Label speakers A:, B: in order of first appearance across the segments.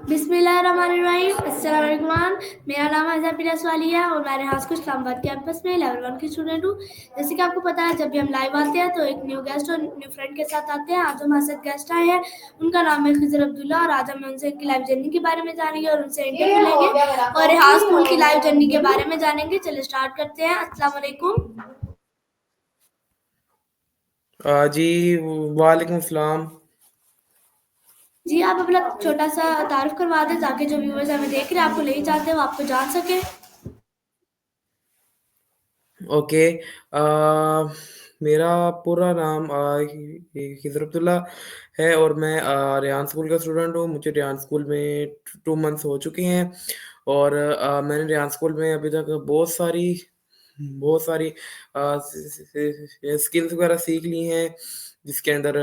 A: बिस्मिल्लाहिर्रहमानिर्रहीम, अस्सलाम वालेकुम। मेरा नाम है ज़फीरा स्वालिया और मैं रियासत इस्लामाबाद कैंपस में लेवल 1 की स्टूडेंट हूँ। जैसे कि आपको पता है, जब भी हम लाइव आते हैं तो एक न्यू गेस्ट और न्यू फ्रेंड के साथ आते हैं। आज हमारे साथ गेस्ट आए हैं, उनका नाम है खिज़र अब्दुल्ला और आज हम उनसे उनकी लाइफ जर्नी के बारे में जानेंगे और उनसे इंटरव्यू लेंगे और रिहाज स्कूल की लाइफ जर्नी के बारे में जानेंगे। चलिए स्टार्ट करते हैं। अस्सलाम वालेकुम।
B: जी, वालेकुम सलाम।
A: जी, आप अपना छोटा-सा तारुफ करवा दें ताकि जो व्यूअर्स हमें देख रहे हैं, आपको नहीं जानते, वो आपको जान सकें।
B: ओके। मेरा पूरा नाम खिज़र अब्दुल्ला है और मैं रेहान स्कूल का स्टूडेंट हूँ। मुझे रेहान स्कूल में 2 मंथ्स हो चुके हैं और मैंने रेहान स्कूल में अभी तक बहुत सारी स्किल्स वगैरह सीख ली हैं, जिसके अंदर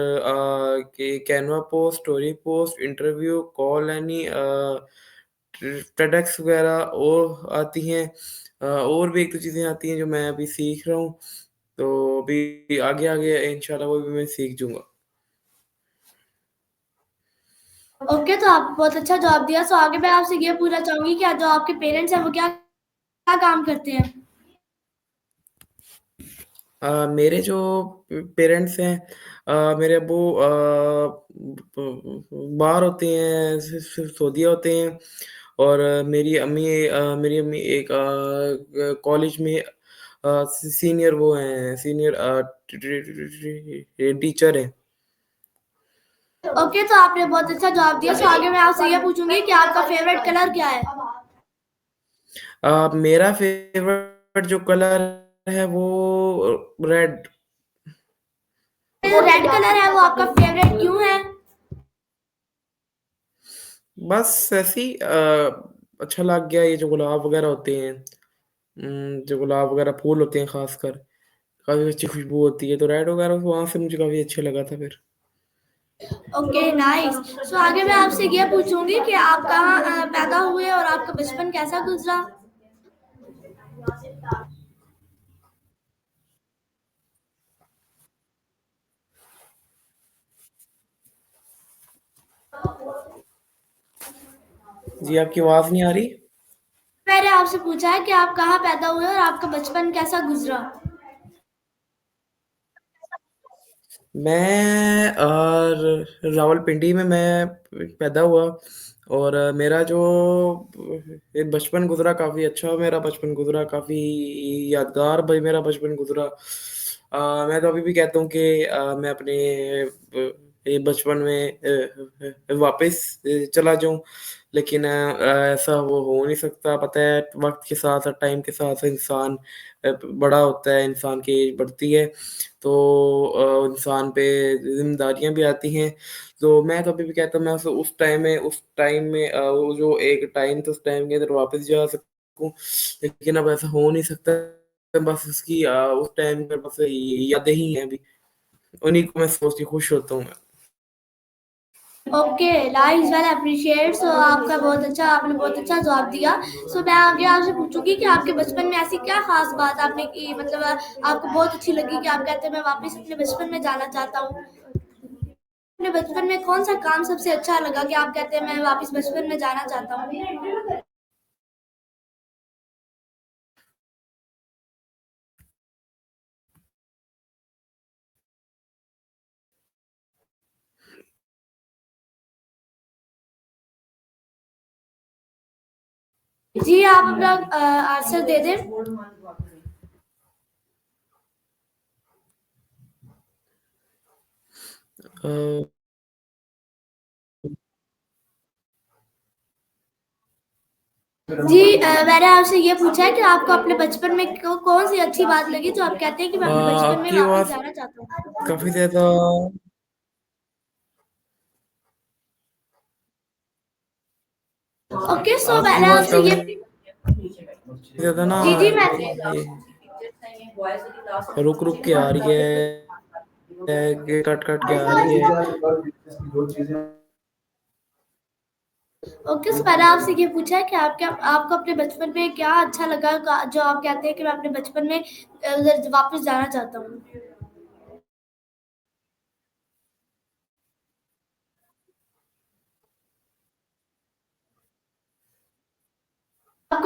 B: Canva post, story post, interview, call any, TEDx वगैरह और आती हैं। और भी 1-2 चीज़ें आती हैं जो मैं अभी सीख रहा हूँ, तो अभी आगे-आगे इंशाल्लाह वो भी मैं सीख जाऊँगा।
A: ओके, तो आप बहुत अच्छा जवाब दिया। सो आगे मैं आपसे ये पूछना चाहूँगी कि जो आपके पेरेंट्स हैं, वो क्या क्या काम करते हैं?
B: मेरे जो पेरेंट्स हैं, मेरे अब्बू बाहर होते हैं, सऊदीया होते हैं और मेरी अम्मी एक कॉलेज में सीनियर वो हैं, सीनियर टीचर हैं।
A: ओके, तो आपने बहुत अच्छा जवाब दिया। सो आगे मैं आपसे ये पूछूँगी कि आपका फ़ेवरेट कलर क्या है?
B: मेरा फेवरेट जो कलर है वो रेड।
A: जो रेड कलर है, वो आपका फ़ेवरेट क्यों है?
B: बस ऐसे ही अच्छा लग गया। ये जो गुलाब वगैरह होते हैं, जो गुलाब वगैरह फूल होते हैं ख़ासकर, काफ़ी अच्छी खुशबू होती है, तो रेड वगैरह वहाँ से मुझे काफ़ी अच्छा लगा था फिर।
A: Okay, nice. सो आगे मैं आपसे ये पूछूँगी कि आप कहाँ पैदा हुए और आपका बचपन कैसा गुज़रा?
B: जी, आपकी आवाज़ नहीं आ रही?
A: मैंने आपसे पूछा है कि आप कहाँ पैदा हुए और आपका बचपन कैसा गुज़रा?
B: मैं रावलपिंडी में मैं पैदा हुआ और मेरा जो बचपन गुज़रा काफ़ी अच्छा मेरा बचपन गुज़रा, काफ़ी यादगार भई मेरा बचपन गुज़रा। मैं तो अभी भी कहता हूँ कि मैं अपने ये बचपन में वापस चला जाऊँ, लेकिन ऐसा वो हो नहीं सकता। पता है, वक़्त के साथ, टाइम के साथ इंसान बड़ा होता है, इंसान की एज बढ़ती है, तो इंसान पे ज़िम्मेदारियाँ भी आती हैं। तो मैं कभी भी कहता हूँ मैं उस टाइम में वो जो एक टाइम था, उस टाइम के अंदर वापस जा सकूँ, लेकिन अब ऐसा हो नहीं सकता। बस उसकी उस टाइम पे बस यादें ही हैं अभी, उन्हीं को मैं सोच के खुश होता हूँ मैं।
A: Okay, nice, well appreciate. So आपने बहुत अच्छा जवाब दिया। सो मैं आगे आपसे पूछूँगी कि आपके बचपन में ऐसी क्या ख़ास बात आपने की, मतलब आपको बहुत अच्छी लगी कि आप कहते हैं मैं वापस अपने बचपन में जाना चाहता हूँ? अपने बचपन में कौन-सा काम सबसे अच्छा लगा कि आप कहते हैं मैं वापस बचपन में जाना चाहता हूँ? जी, आप अपना आंसर दे दें।
B: अ
A: जी, मैंने आपसे ये पूछा है कि आपको अपने बचपन में कौन-सी अच्छी बात लगी जो आप कहते हैं कि मैं अपने बचपन में
B: आपकी
A: वापस
B: आवाज़
A: जाना चाहता हूँ?
B: काफ़ी ज़्यादा
A: ओके, सो
B: आपकी
A: मैंने
B: आवाज़
A: आपसे
B: काफ़ी
A: ये
B: ज़्यादा ना
A: जी, जी, मैं
B: ये रुक-रुक के आ रही है, कि कट-कट के आ रही है।
A: ओके, सो मैंने आपसे ये पूछा है कि आपको अपने बचपन में क्या अच्छा लगा जो आप कहते हैं कि मैं अपने बचपन में उधर वापस जाना चाहता हूँ?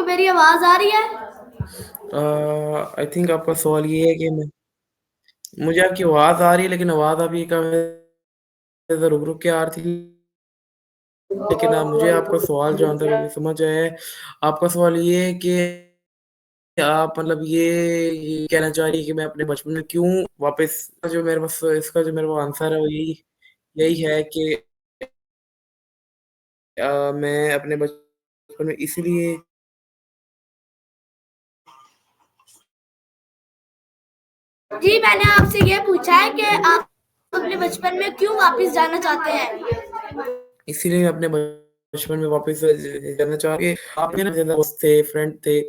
A: आपको मेरी आवाज़ आ रही है?
B: आई थिंक आपका सवाल ये है कि मैं मुझे आपकी आवाज़ आ रही है, लेकिन आवाज़ अभी रुक-रुक के आ रही थी। लेकिन मुझे आपका सवाल जहाँ तक अभी समझ आया है, आपका सवाल ये है कि आप मतलब ये कहना चाह रही हैं कि मैं अपने बचपन में क्यों वापस जो मेरे पास इसका जो मेरे पास आंसर है वो यही यही है कि मैं अपने बचपन में इसलिए
A: जी, मैंने आपसे ये पूछा है कि आप अपने बचपन में क्यों वापस जाना चाहते हैं?
B: इसीलिए मैं अपने बचपन में वापस जाना चाह के आपके ना ज़्यादा दोस्त थे, फ्रेंड थे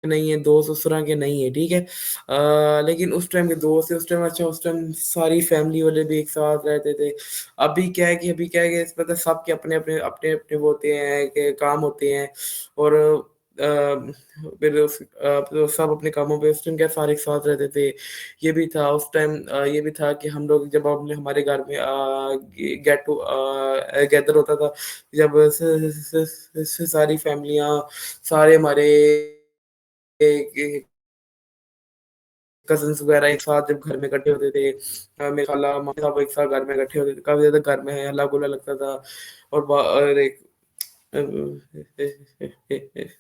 B: नहीं है, दोस्त उस तरह के नहीं है, ठीक है? लेकिन उस टाइम के दोस्त थे, उस टाइम सारी फैमिली वाले भी एक साथ रहते थे। अभी क्या है कि इस पता सबके अपने-अपने वो होते हैं कि काम होते हैं और फिर सब अपने कामों पे उस टाइम क्या सारे एक साथ रहते थे। ये भी था उस टाइम ये भी था कि हम लोग जब हमने हमारे घर में गैदर होता था, जब सारी फैमिलियाँ सारे हमारे कज़िन्स वगैरह एक साथ जब घर में इकट्ठे होते थे मेरे खाला, मामी सब एक साथ घर में इकट्ठे होते थे, काफ़ी ज़्यादा घर में हल्ला-गुल्ला लगता था और एक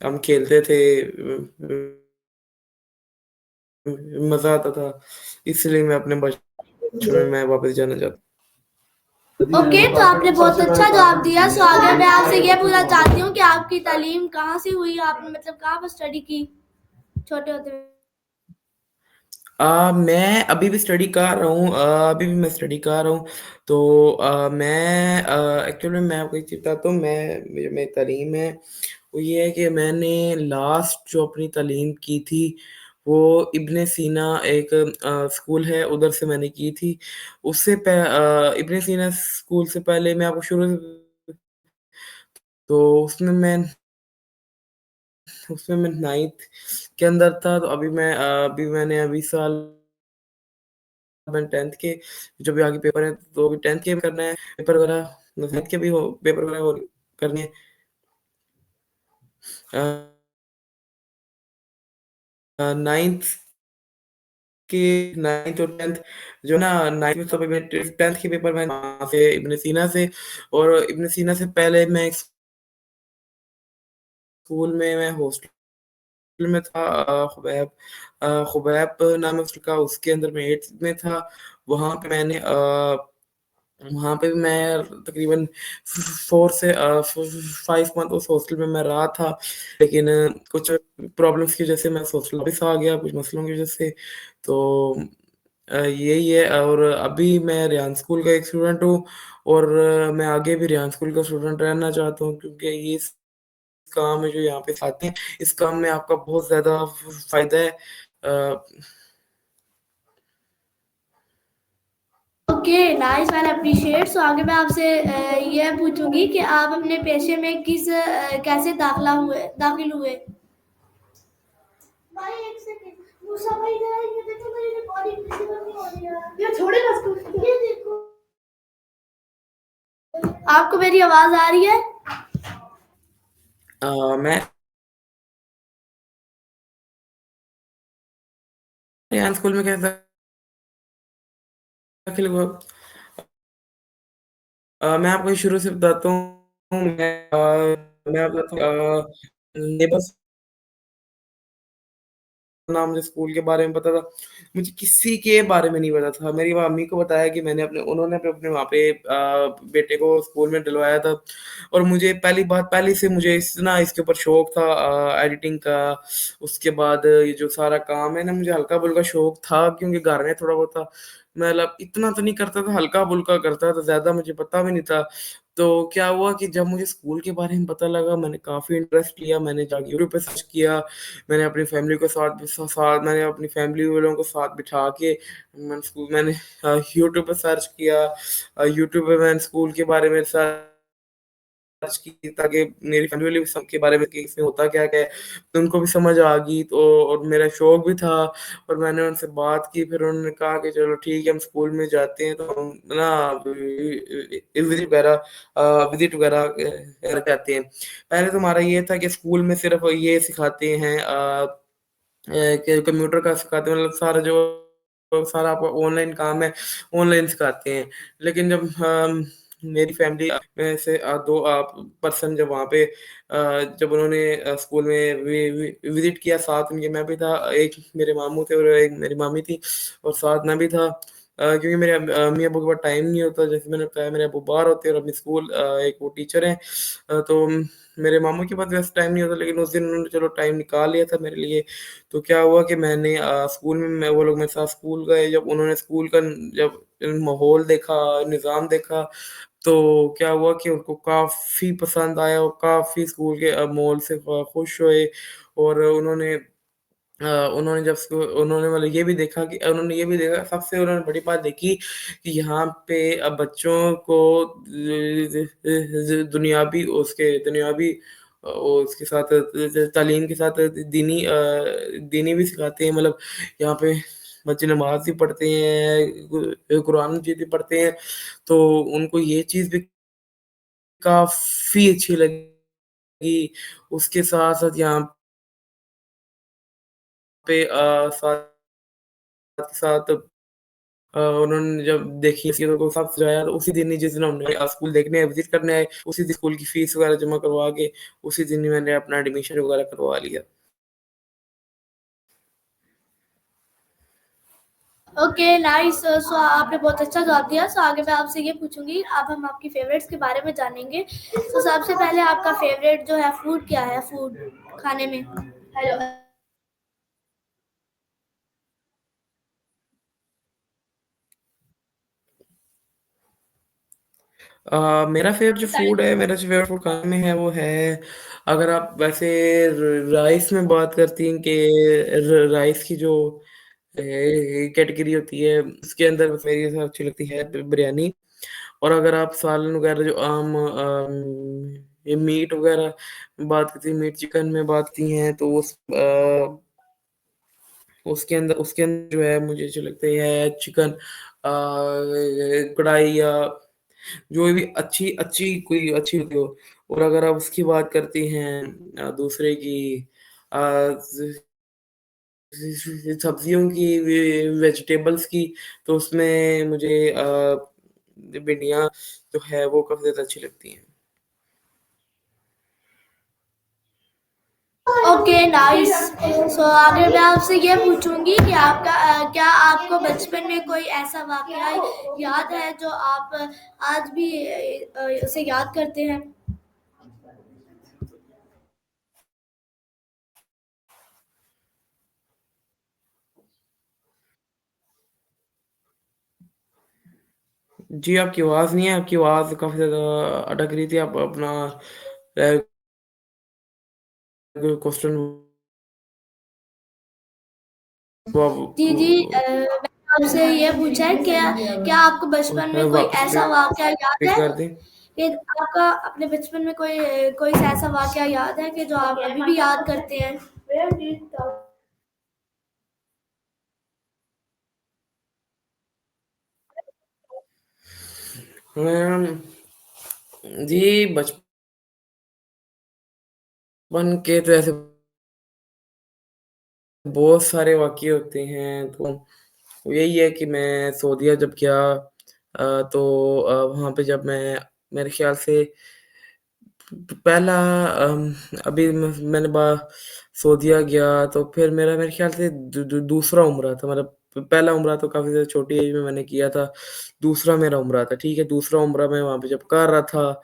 B: हम खेलते थे मज़ा आता था, इसलिए मैं अपने बचपन में मैं वापस जाना चाहता
A: ओके, तो आपने बहुत अच्छा जवाब दिया। सो आगे मैं आपसे ये पूछना चाहती हूँ कि आपकी तालीम कहाँ से हुई? आपने मतलब कहाँ पर स्टडी की छोटे होते हुए?
B: मैं अभी भी स्टडी कर रहा हूँ अभी भी मैं स्टडी कर रहा हूँ। तो मैं एक्चुअली मैं आपको एक चीज़ बताता हूँ, मेरी मेरी तालीम है, वो ये है कि मैंने लास्ट जो अपनी तालीम की थी, वो इब्न सीना एक स्कूल है, उधर से मैंने की थी। इब्न सीना स्कूल से पहले मैं आपको शुरू से तो उसमें मैं 9th के अंदर था, तो अभी साल मैंने 10th के जो भी आगे पेपर हैं, तो अभी 10th के भी करना है, पेपर वगैरह 10th के भी हो पेपर वगैरह हो करने हैं। अ 9th के 9th और 10th जो ना 9th में तो अभी मैं 10th के पेपर मैं वहाँ से इब्न सीना से और इब्न सीना से पहले मैं एक स्कूल में मैं हॉस्टल में था खुबैब नाम है उसका, उसके अंदर मैं 8th में था। वहाँ पे मैंने वहाँ पे भी मैं तकरीबन 4 से 5 मंथ उस हॉस्टल में मैं रहा था। लेकिन कुछ प्रॉब्लम्स की वज़ह से मैं उस हॉस्टल वापस आ गया, कुछ मसलों की वज़ह से। तो यही है और अभी मैं रेहान स्कूल का एक स्टूडेंट हूँ और मैं आगे भी रेहान स्कूल का स्टूडेंट रहना चाहता हूँ क्योंकि ये काम है जो यहाँ पे आते हैं, इस काम में आपका बहुत ज़्यादा फ़ायदा है। अ
A: ओके, नाइस, वेल एप्रिशिएट। सो आगे मैं आपसे ये पूछूँगी कि आप अपने पेशे में कैसे दाखिल हुए? भाई एक सेकंड, मूसा भाई जरा ये देखो मेरी रिकॉर्डिंग विजिबल नहीं हो रही है। ये छोड़े ना इसको। ये देखो। आपको मेरी आवाज़ आ रही है?
B: मैं रेहान स्कूल में कैसे दाखिल हुआ? मैं आपको शुरू से बताता हूँ, मैं आपको नेबर्स ना मुझे स्कूल के बारे में पता था, मुझे किसी के बारे में नहीं पता था। मेरी मम्मी को बताया कि उन्होंने अपने वहाँ पे बेटे को स्कूल में डलवाया था और मुझे पहले से मुझे इसके ऊपर शौक था एडिटिंग का। उसके बाद ये जो सारा काम है ना, मुझे हल्का-फुल्का शौक था क्योंकि घर में थोड़ा बहुत था। मतलब इतना तो नहीं करता था, हल्का-फुल्का करता था, ज़्यादा मुझे पता भी नहीं था। तो क्या हुआ कि जब मुझे स्कूल के बारे में पता लगा, मैंने काफ़ी इंटरेस्ट लिया, मैंने जाके यूट्यूब पे सर्च किया, मैंने अपनी फैमिली वालों को साथ बिठा के मैंने यूट्यूब पे सर्च किया यूट्यूब पे मैंने स्कूल के बारे में सर्च की ताकि मेरी फैमिली वाले भी सबके बारे में कि इसमें होता क्या-क्या है, तो उनको भी समझ आ गई तो और मेरा शौक भी था और मैंने उनसे बात की फिर उन्होंने कहा कि चलो ठीक है हम स्कूल में जाते हैं तो हम ना विज़िट वगैरह करके आते हैं। पहले तो हमारा ये था कि स्कूल में सिर्फ़ ये सिखाते हैं कि कंप्यूटर का सिखाते हैं मतलब सारा आपका ऑनलाइन काम है, ऑनलाइन सिखाते हैं। लेकिन जब मेरी फैमिली में से 2 पर्सन जब वहाँ पे जब उन्होंने स्कूल में विज़िट किया साथ उनके मैं भी था, एक मेरे मामू थे और एक मेरी मामी थी और साथ मैं भी था। क्योंकि मेरे अम्मी-अब्बू के पास टाइम नहीं होता, जैसे मैंने बताया मेरे अब्बू बाहर होते हैं और अम्मी स्कूल एक वो टीचर हैं। तो मेरे मामू के पास वैसे टाइम नहीं होता लेकिन उस दिन उन्होंने चलो टाइम निकाल लिया था मेरे लिए। तो क्या हुआ कि मैंने स्कूल में मैं वो लोग मेरे साथ स्कूल गए, जब उन्होंने स्कूल का जब माहौल देखा, निज़ाम देखा, तो क्या हुआ कि उनको काफ़ी पसंद आया और काफ़ी स्कूल के माहौल से खुश हुए और उन्होंने जब उन्होंने मतलब ये भी देखा कि उन्होंने ये भी देखा सबसे उन्होंने बड़ी बात देखी कि यहाँ पे बच्चों को दुनियावी उसके साथ तालीम के साथ दीनी भी सिखाते हैं मतलब यहाँ पे बच्चे नमाज़ भी पढ़ते हैं, कुरान मजीद भी पढ़ते हैं, तो उनको ये चीज़ भी काफ़ी अच्छी लगी। उसके साथ-साथ यहाँ पे साथ के साथ उन्होंने जब देखी चीज़ों को सब सजाया तो उसी दिन ही जिस दिन हमने स्कूल देखने विज़िट करने आए, उसी दिन स्कूल की फ़ीस वगैरह जमा करवा के, उसी दिन ही मैंने अपना एडमिशन वगैरह करवा लिया।
A: Okay, nice. सो आपने बहुत अच्छा जवाब दिया। सो आगे मैं आपसे ये पूछूँगी, अब हम आपकी फ़ेवरेट्स के बारे में जानेंगे। सो सबसे पहले आपका फ़ेवरेट जो है फूड क्या है, फूड खाने में? हेलो।
B: मेरा फ़ेवरेट जो फूड है, मेरा जो फ़ेवरेट फूड खाने में है वो है अगर आप वैसे राइस में बात करती हैं कि राइस की जो कैटेगरी होती है, उसके अंदर बस मेरी सबसे अच्छी लगती है बिरयानी और अगर आप सालन वगैरह जो ये मीट वगैरह बात करती हैं, मीट चिकन में बात की हैं तो उसके अंदर जो है मुझे जो लगता है चिकन कढ़ाई या जो भी अच्छी अच्छी कोई अच्छी होती हो और अगर आप उसकी बात करती हैं दूसरे की अ, सब्जियों की वेजिटेबल्स की तो उसमें मुझे भिंडियाँ जो है वो काफ़ी ज़्यादा अच्छी लगती हैं।
A: Okay, nice. सो आगे मैं आपसे ये पूछूँगी कि क्या आपको बचपन में कोई ऐसा वाक़या याद है जो आप आज भी उसे याद करते हैं?
B: जी, आपकी आवाज़ नहीं है, आपकी आवाज़ काफ़ी ज़्यादा अटक रही थी। आप अपना क्वेश्चन वो
A: जी, जी। मैंने आपसे ये पूछा है क्या क्या आपको बचपन में कोई
B: वापस
A: ऐसा वाक़या याद
B: रिपीट
A: है
B: कर दें।
A: कि आपका अपने बचपन में कोई कोई ऐसा वाक़या याद है कि जो आप अभी भी याद करते हैं?
B: अम, जी, बचपन के तो ऐसे बहुत सारे वाक़ये होते हैं, तो यही है कि मैं सऊदीया जब गया तो वहाँ पे जब मैं मेरे ख़्याल से पहला अभी मैंने सऊदीया गया तो फिर मेरे ख़्याल से दूसरा उम्रा था मतलब पहला उम्रा तो काफ़ी ज़्यादा छोटी एज में मैंने किया था, दूसरा मेरा उम्रा था, ठीक है? दूसरा उम्रा मैं वहाँ पे जब कर रहा था,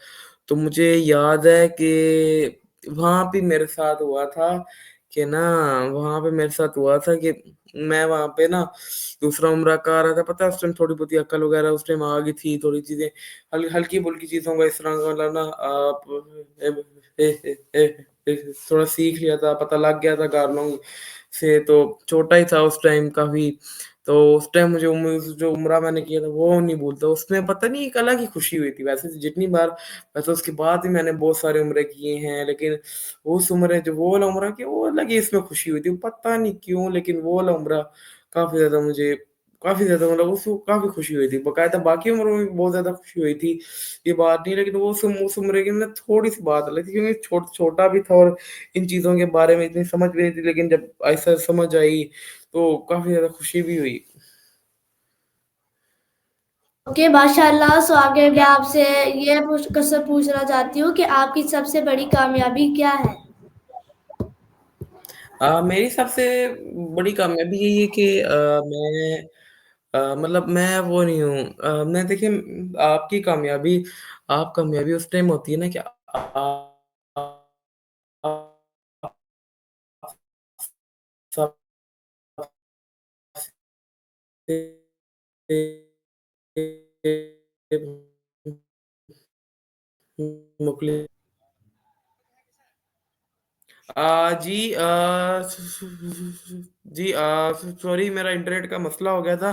B: तो मुझे याद है कि वहाँ पे मेरे साथ हुआ था कि ना वहाँ पे मेरे साथ हुआ था कि मैं वहाँ पे ना दूसरा उम्रा कर रहा था, पता है उस टाइम थोड़ी बहुत अक्ल वग़ैरह उस टाइम आ गई थी, थोड़ी चीज़ें हल्की-फुल्की चीज़ों का इस तरह का मतलब ना आप ए ए ए ए थोड़ा सीख लिया था, पता लग गया था घरवालों से, तो छोटा ही था उस टाइम काफ़ी। तो उस टाइम मुझे जो उम्रा मैंने किया था वो नहीं भूलता। उसमें पता नहीं एक अलग ही खुशी हुई थी। वैसे उसके बाद भी मैंने बहुत सारे उम्रे किए हैं, लेकिन उस उम्र जो वो वाला उम्रा किया वो अलग ही इसमें खुशी हुई थी। पता नहीं क्यों, लेकिन वो वाला उम्रा काफ़ी ज़्यादा मुझे काफ़ी ज़्यादा मतलब उसको काफ़ी खुशी हुई थी। बाकायदा बाकी उम्रों में भी बहुत ज़्यादा खुशी हुई थी, ये बात नहीं, लेकिन वो उस उम्र की ना थोड़ी-सी बात अलग थी, क्योंकि छोटा भी था और इन चीज़ों के बारे में इतनी समझ भी नहीं थी, लेकिन जब ऐसा समझ आई, तो काफ़ी ज़्यादा खुशी भी हुई।
A: ओके, माशाल्लाह। सो आगे मैं आपसे ये क्वेश्चन पूछना चाहती हूँ कि आपकी सबसे बड़ी कामयाबी क्या है?
B: मेरी सबसे बड़ी कामयाबी यही है कि मतलब मैं वो नहीं हूँ, मैं देखिए आप कामयाबी उस टाइम होती है ना कि आप सब मुखलिस जी जी सॉरी, मेरा इंटरनेट का मसला हो गया था,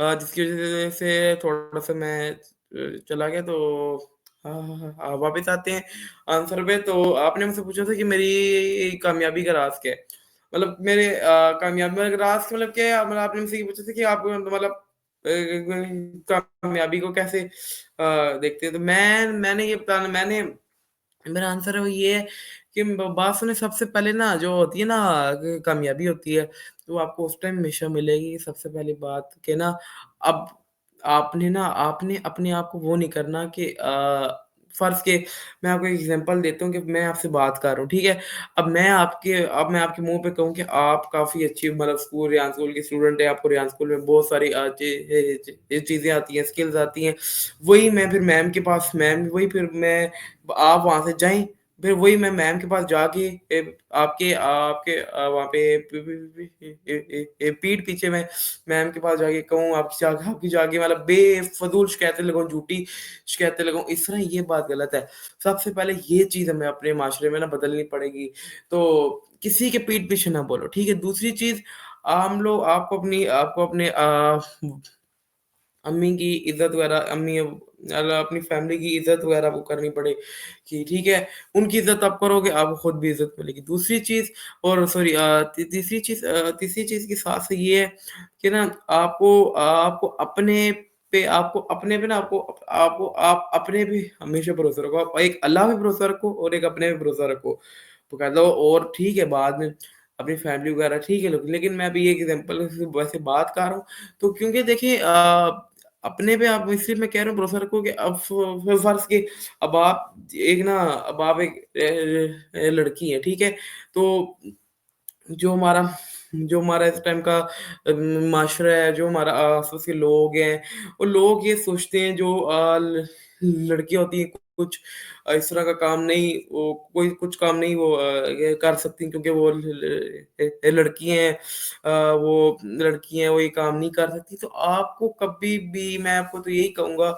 B: जिसकी वज़ह से थोड़ा-सा मैं चला गया, तो हाँ, हाँ, हाँ, वापस आते हैं आंसर पे। तो आपने मुझसे पूछा था कि मेरी कामयाबी का राज़ क्या है? मतलब मेरे कामयाबी का राज़ मतलब क्या है? मतलब आपने मुझसे ये पूछा था कि आप मतलब कामयाबी को कैसे देखते हैं? तो मैंने ये बताना मैंने मेरा आंसर है वो ये है कि बात सुने, सबसे पहले ना जो होती है ना कामयाबी होती है, तो आपको उस टाइम हमेशा मिलेगी। सबसे पहली बात कि ना, अब आपने अपने आप को वो नहीं करना कि फ़र्ज़ के मैं आपको एक एग्ज़ाम्पल देता हूँ कि मैं आपसे बात कर रहा हूँ, ठीक है? अब मैं आपके मुँह पे कहूँ कि आप काफ़ी अच्छी मतलब रियान स्कूल के स्टूडेंट हैं, आपको रियान स्कूल में बहुत सारी चीज़ें आती हैं, स्किल्स आती हैं। वही मैं फिर मैम के पास मैम वही फिर मैं आप वहाँ से जाएँ, फिर वही मैं मैम के पास जाके आपके आपके वहाँ पे पीठ पीछे मैं मैम के पास जाके कहूँ, आपकी जाके मतलब बेफ़िज़ूल शिकायतें लगाऊँ, झूठी शिकायतें लगाऊँ, इस तरह ये बात गलत है। सबसे पहले ये चीज़ हमें अपने माशरे में ना बदलनी पड़ेगी। तो किसी के पीठ पीछे ना बोलो, ठीक है? दूसरी चीज़, आपको अपने अम्मी की इज़्ज़त वगैरह अपनी फैमिली की इज़्ज़त वगैरह वो करनी पड़ेगी, ठीक है? उनकी इज़्ज़त आप करोगे, आपको खुद भी इज़्ज़त मिलेगी। दूसरी चीज़ और सॉरी तीसरी चीज़ के साथ से ये है कि ना आपको अपने पे ना आपको आप अपने पे हमेशा भरोसा रखो। आप एक अल्लाह पे भरोसा रखो और एक अपने पे भरोसा रखो। तो कह लो और ठीक है, बाद में अपनी फैमिली वगैरह ठीक है, लेकिन मैं अभी एक एग्ज़ाम्पल से वैसे बात कर रहा हूँ। तो क्योंकि देखिए अपने पे आप इसलिए मैं कह रहा हूँ भरोसा रखो कि अब फ़र्ज़ के अब आप एक लड़की हैं, ठीक है? तो जो हमारा जो हमारा इस टाइम का माशरा है, जो हमारा आस-पास के लोग हैं, वो लोग ये सोचते हैं जो लड़कियाँ होती हैं कुछ इस तरह का काम नहीं वो कोई कुछ काम नहीं वो ये कर सकती क्योंकि वो लड़की हैं, वो ये काम नहीं कर सकती। तो आपको कभी भी मैं आपको तो यही कहूँगा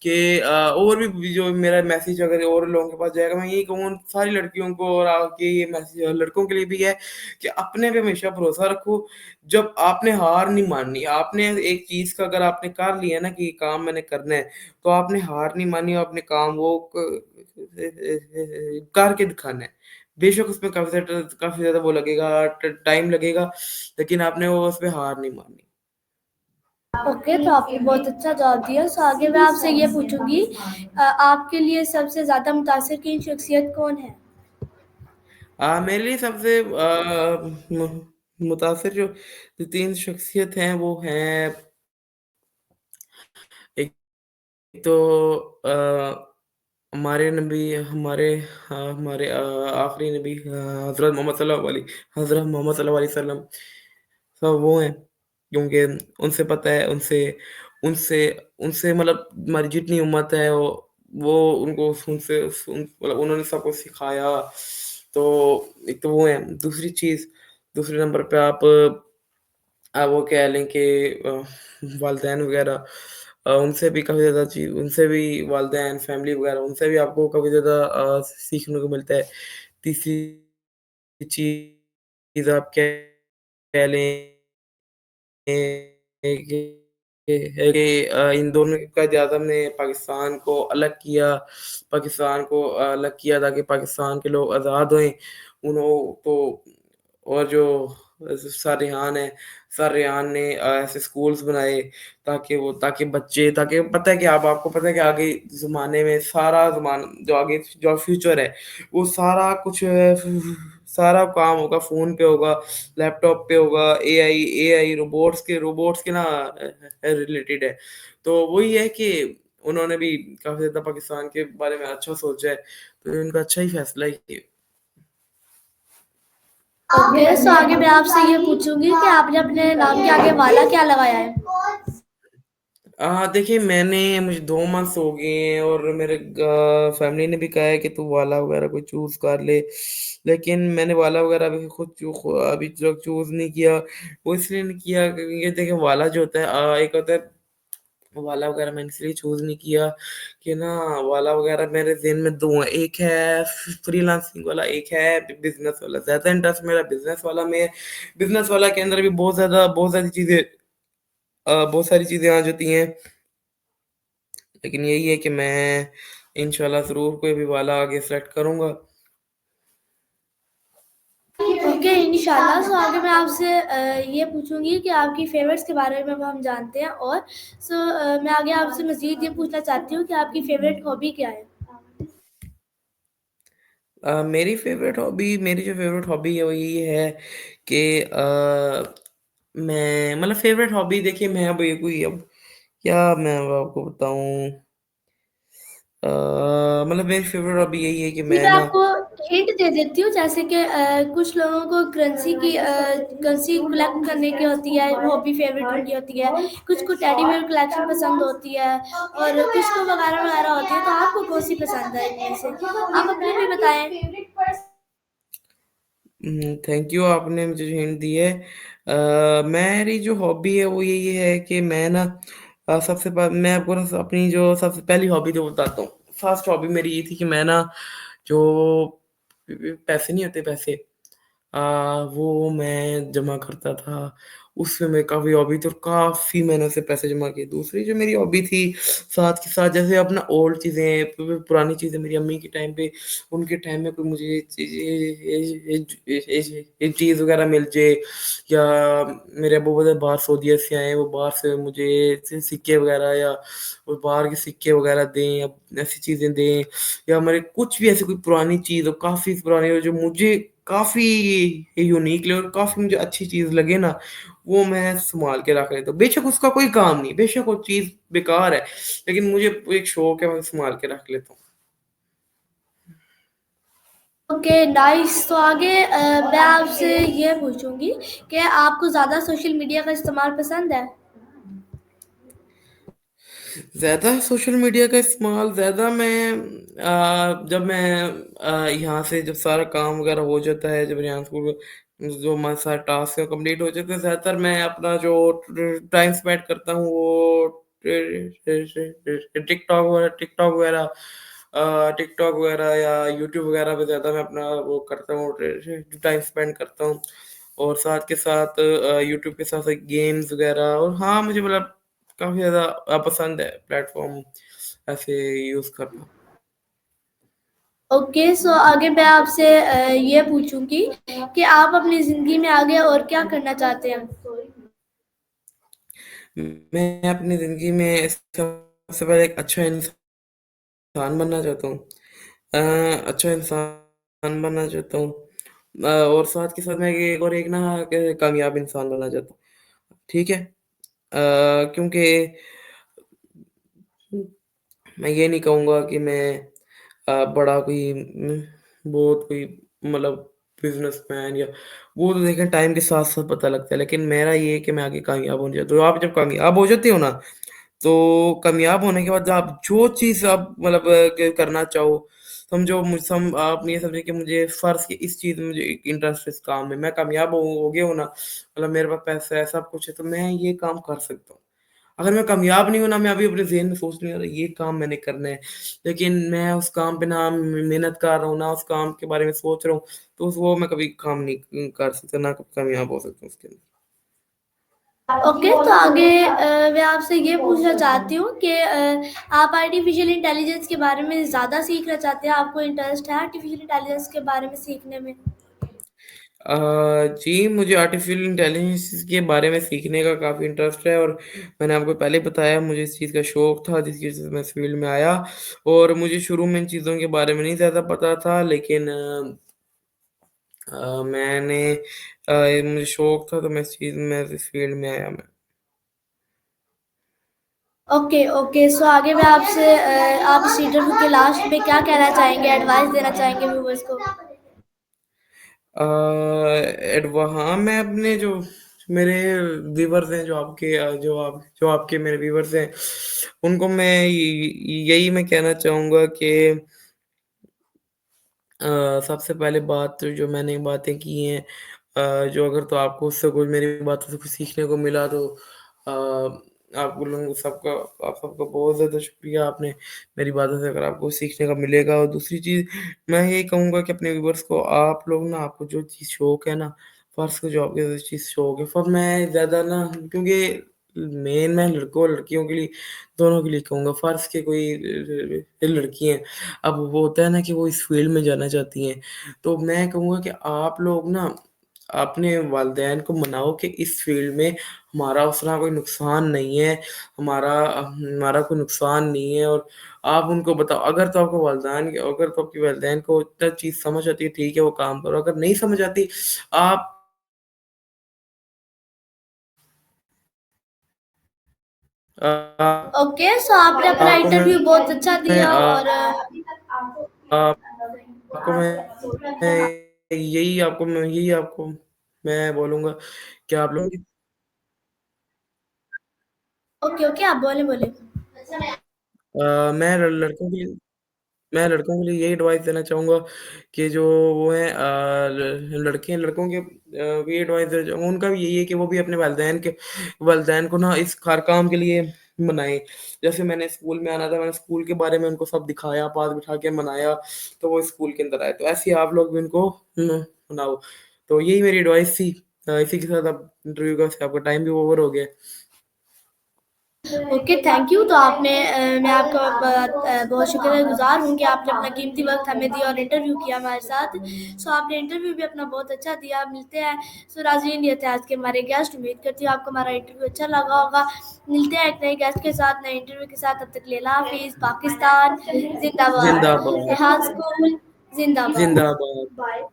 B: कि और भी जो मेरा मैसेज अगर और लोगों के पास जाएगा, मैं यही कहूँगा सारी लड़कियों को और आगे ये मैसेज लड़कों के लिए भी है कि अपने पे हमेशा भरोसा रखो। जब आपने हार नहीं माननी, आपने एक चीज़ का अगर आपने कर लिया ना कि ये काम मैंने करना है, तो आपने हार नहीं माननी और अपने काम वो करके दिखाना है। बेशक उसमें काफ़ी ज़्यादा वो लगेगा टाइम लगेगा, लेकिन आपने वो उसमें हार नहीं माननी।
A: ओके, तो आपने बहुत अच्छा जवाब दिया। सो आगे मैं आपसे ये पूछूँगी आपके लिए सबसे ज़्यादा मुतासिर किन शख्सियत कौन है?
B: मेरे लिए सबसे मुतासिर जो 3 शख्सियत हैं वो हैं, एक तो हमारे आखिरी नबी हज़रत मोहम्मद सल्लल्लाहु अलैहि वसल्लम, तो वो हैं, क्योंकि उनसे पता है उनसे उनसे मतलब हमारी जितनी उम्मत है वो उनको मतलब उन्होंने सबको सिखाया। तो एक तो वो हैं, दूसरे नंबर पे वो कह लें कि वालिदैन वगैरह, उनसे भी वालिदैन, फैमिली वगैरह उनसे भी आपको काफ़ी ज़्यादा सीखने को मिलता है। तीसरी चीज़ आप कह लें इन दोनों का क़यादत ने पाकिस्तान को अलग किया, पाकिस्तान को अलग किया ताकि पाकिस्तान के लोग आज़ाद होएँ। उन्हों तो और जो सररिहान है, सररिहान ने ऐसे स्कूल्स बनाए ताकि बच्चे ताकि पता है कि अब आपको पता है कि आगे ज़माने में सारा जो आगे जो फ्यूचर है, वो सारा कुछ सारा काम होगा फ़ोन पे होगा, लैपटॉप पे होगा, एआई रोबोट्स के ना रिलेटेड है। तो वही है कि उन्होंने भी काफ़ी ज़्यादा पाकिस्तान के बारे में अच्छा सोचा है, तो इनका अच्छा ही फैसला है ये।
A: ओके, सो आगे मैं आपसे ये पूछूँगी कि आपने अपने नाम के आगे वाला क्या लगाया है?
B: देखिए मुझे 2 मंथ्स हो गए हैं और मेरे फैमिली ने भी कहा है कि तू वाला वगैरह कोई चूज़ कर ले। लेकिन मैंने वाला वगैरह अभी तक चूज़ नहीं किया। वो इसलिए नहीं किया क्योंकि देखिए वाला जो होता है एक होता है वाला वगैरह मैंने इसलिए चूज़ नहीं किया कि ना वाला वगैरह मेरे ज़हन में 2 हैं। एक है फ्रीलांसिंग वाला, एक है बिज़नेस वाला। ज़्यादा इंटरेस्ट मेरा बिज़नेस वाला में है। बिज़नेस वाला के अंदर भी बहुत सारी चीज़ें आ जाती हैं। लेकिन यही है कि मैं इंशाल्लाह ज़रूर कोई भी वाला आगे सेलेक्ट करूँगा।
A: ओके, इंशाल्लाह। सो आगे मैं आपसे ये पूछूँगी कि आपकी फ़ेवरेट्स के बारे में अब हम जानते हैं और मैं आगे आपसे मज़ीद ये पूछना चाहती हूँ कि आपकी फ़ेवरेट हॉबी क्या है?
B: मेरी जो फ़ेवरेट हॉबी है वो ये है कि मैं मतलब फ़ेवरेट हॉबी देखिए मैं अब ये कोई अब क्या मैं अब आपको बताऊँ मतलब मेरी फ़ेवरेट हॉबी यही है कि
A: जी,
B: मैं
A: मैं
B: ना
A: आपको हिंट दे देती हूँ जैसे कि कुछ लोगों को करेंसी कलेक्ट करने की होती है, हॉबी फेवरेट उनकी होती है, कुछ को टेडी बियर कलेक्शन पसंद होती है और कुछ को वगैरह-वगैरह होती है, तो आपको कौन-सी पसंद है इनमें से? आप अपनी भी बताएँ।
B: थैंक यू आपने मुझे जो हिंट दी है। मेरी जो हॉबी है वो यही है कि मैं ना सबसे मैं आपको ना अपनी जो सबसे पहली हॉबी जो बताता हूँ। फर्स्ट हॉबी मेरी ये थी कि मैं ना जो पैसे नहीं होते पैसे अ, वो मैं जमा करता था। उसमें मैं काफ़ी हॉबी थी और काफ़ी मैंने उससे पैसे जमा किए। दूसरी जो मेरी हॉबी थी साथ के साथ जैसे अपना ओल्ड चीज़ें पुरानी चीज़ें मेरी अम्मी के टाइम पे उनके टाइम में कोई मुझे एक चीज़ वग़ैरह मिल जाए या मेरे अब्बू पता बाहर सऊदीया से आए हैं, वो बाहर से मुझे सिक्के वग़ैरह या वो बाहर के सिक्के वग़ैरह दें या ऐसी चीज़ें दें या हमारे कुछ भी ऐसी कोई पुरानी चीज़ हो, काफ़ी पुरानी हो जो मुझे काफ़ी यूनिक लगे और काफ़ी मुझे अच्छी चीज़ लगे ना, वो मैं सँभाल के रख लेता हूँ। बेशक उसका कोई काम नहीं, बेशक वो चीज़ बेकार है, लेकिन मुझे एक शौक है मैं सँभाल के रख लेता हूँ।
A: Okay, nice. तो आगे मैं आपसे ये पूछूँगी कि आपको ज़्यादा सोशल मीडिया का इस्तेमाल पसंद है?
B: ज़्यादा सोशल मीडिया का इस्तेमाल ज़्यादा जब मैं यहाँ से जब सारा काम वगैरह हो जाता है, जब यहाँ स्कूल जो हमारा सारा टास्क है कंप्लीट हो जाता है, ज़्यादातर मैं अपना जो टाइम स्पेंड करता हूँ वो टिकटॉक वगैरह या यूट्यूब वगैरह पे ज़्यादा मैं अपना वो करता हूँ टाइम स्पेंड करता हूँ और साथ के साथ यूट्यूब के साथ-साथ गेम्स वगैरह और हाँ, मुझे मतलब काफ़ी ज़्यादा पसंद है प्लेटफ़ॉर्म ऐसे यूज़ करना।
A: ओके, सो आगे मैं आपसे ये पूछूँगी कि आप अपनी ज़िंदगी में आगे और क्या करना चाहते हैं?
B: मैं अपनी ज़िंदगी में सबसे पहले एक अच्छा इंसान बनना चाहता हूँ। अच्छा इंसान बनना चाहता हूँ और साथ के साथ मैं एक ना कामयाब इंसान बनना चाहता हूँ। ठीक है? क्योंकि मैं ये नहीं कहूँगा कि मैं बड़ा कोई बहुत कोई मतलब बिज़नेसमैन या वो तो देखिए टाइम के साथ-साथ पता लगता है, लेकिन मेरा ये है कि मैं आगे कामयाब होना चाहता हूँ। आप जब कामयाब हो जाते हो ना, तो कामयाब होने के बाद आप जो चीज़ आप मतलब करना चाहो, समझो आप ये समझिए कि मुझे फ़र्ज़ कि इस चीज़ में मुझे इंटरेस्ट है इस काम में, मैं कामयाब हो गया हूँ ना, मतलब मेरे पास पैसा है, सब कुछ है, तो मैं ये काम कर सकता हूँ। अगर मैं कामयाब नहीं हूँ ना, मैं अभी अपने ज़हन में सोच रही हूँ, अरे ये काम मैंने करना है, लेकिन मैं उस काम पे ना मेहनत कर रहा हूँ, ना उस काम के बारे में सोच रहा हूँ, तो वो मैं कभी काम नहीं कर सकता, ना कभी कामयाब हो सकता हूँ उसके अंदर।
A: ओके, तो आगे मैं आपसे ये पूछना चाहती हूँ कि आप आर्टिफिशियल इंटेलिजेंस के बारे में ज़्यादा सीखना चाहते हैं, आपको इंटरेस्ट है आर्टिफिशियल इंटेलिजेंस के बारे में सीखने में?
B: जी, मुझे आर्टिफ़िशियल इंटेलिजेंस के बारे में सीखने का काफ़ी इंटरेस्ट है और मैंने आपको पहले बताया मुझे इस चीज़ का शौक था जिसकी वज़ह से मैं इस फ़ील्ड में आया और मुझे शुरू में इन चीज़ों के बारे में नहीं ज़्यादा पता था लेकिन मैंने मुझे शौक था तो मैं इस फ़ील्ड में आया मैं।
A: Okay, okay. सो आगे मैं आपसे आप इस इंटरव्यू के लास्ट में क्या कहना चाहेंगे, एडवाइस देना चाहेंगे व्यूअर्स को?
B: अ, हाँ, मैं अपने जो मेरे व्यूअर्स हैं जो आपके मेरे व्यूअर्स हैं, उनको मैं यही मैं कहना चाहूँगा कि सबसे पहले बात जो मैंने बातें की हैं जो अगर तो आपको उससे कोई मेरी बातों से कुछ सीखने को मिला तो आप सबका बहुत ज़्यादा शुक्रिया आपने मेरी बातों से अगर आपको सीखने का मिलेगा और दूसरी चीज़ मैं यही कहूँगा कि अपने व्यूअर्स को आप लोग ना आपको जो चीज़ शौक है ना फ़र्ज़ को जो आपको जो चीज़ शौक है पर मैं ज़्यादा ना क्योंकि मैं लड़कों और लड़कियों के लिए दोनों के लिए कहूँगा फ़र्ज़ के कोई लड़की हैं अब वो होता है ना कि वो इस फ़ील्ड में जाना चाहती हैं, तो मैं कहूँगा कि आप लोग ना अपने वालिदैन को मनाओ कि इस फ़ील्ड में हमारा उसना कोई नुकसान नहीं है, हमारा कोई नुकसान नहीं है और आप उनको बताओ अगर तो आपके वालिदैन को इतना चीज़ समझ आती है, ठीक है, वो काम करो, अगर नहीं समझ आती, आप अ,
A: ओके, सो आपने अपना
B: आपको
A: इंटरव्यू बहुत अच्छा
B: मैं
A: दिया और
B: आपको यही आपको मैं बोलूँगा कि आप लोग
A: ओके, ओके, आप बोलें, बोलें।
B: अ, मैं ल लड़कों के लिए मैं लड़कों के लिए यही एडवाइस देना चाहूँगा कि जो वो हैं लड़के हैं लड़कों के भी एडवाइस देना चाहूँगा उनका भी यही है कि वो भी अपने वालिदैन को ना इस हर काम के लिए मनाएँ। जैसे मैंने स्कूल में आना था, मैंने स्कूल के बारे में उनको सब दिखाया, पास बिठा के मनाया, तो वो स्कूल के अंदर आए। तो ऐसे ही आप लोग भी उनको मनाओ। तो यही मेरी एडवाइस थी। इसी के साथ अब इंटरव्यू का आपका टाइम भी ओवर हो गया है।
A: Okay, thank you. तो मैं आपका बहुत शुक्रगुज़ार हूँ कि आपने अपना कीमती वक़्त हमें दिया और इंटरव्यू किया हमारे साथ। सो आपने इंटरव्यू भी अपना बहुत अच्छा दिया। मिलते हैं। सो नाज़रीन, ये थे आज के हमारे गेस्ट। उम्मीद करती हूँ आपको हमारा इंटरव्यू अच्छा लगा होगा। मिलते हैं एक नए गेस्ट के साथ, नए इंटरव्यू के साथ। तब तक के लिए अल्लाह हाफ़िज़। पाकिस्तान ज़िंदाबाद।
B: ज़िंदाबाद,
A: रेहान स्कूल ज़िंदाबाद।
B: ज़िंदाबाद।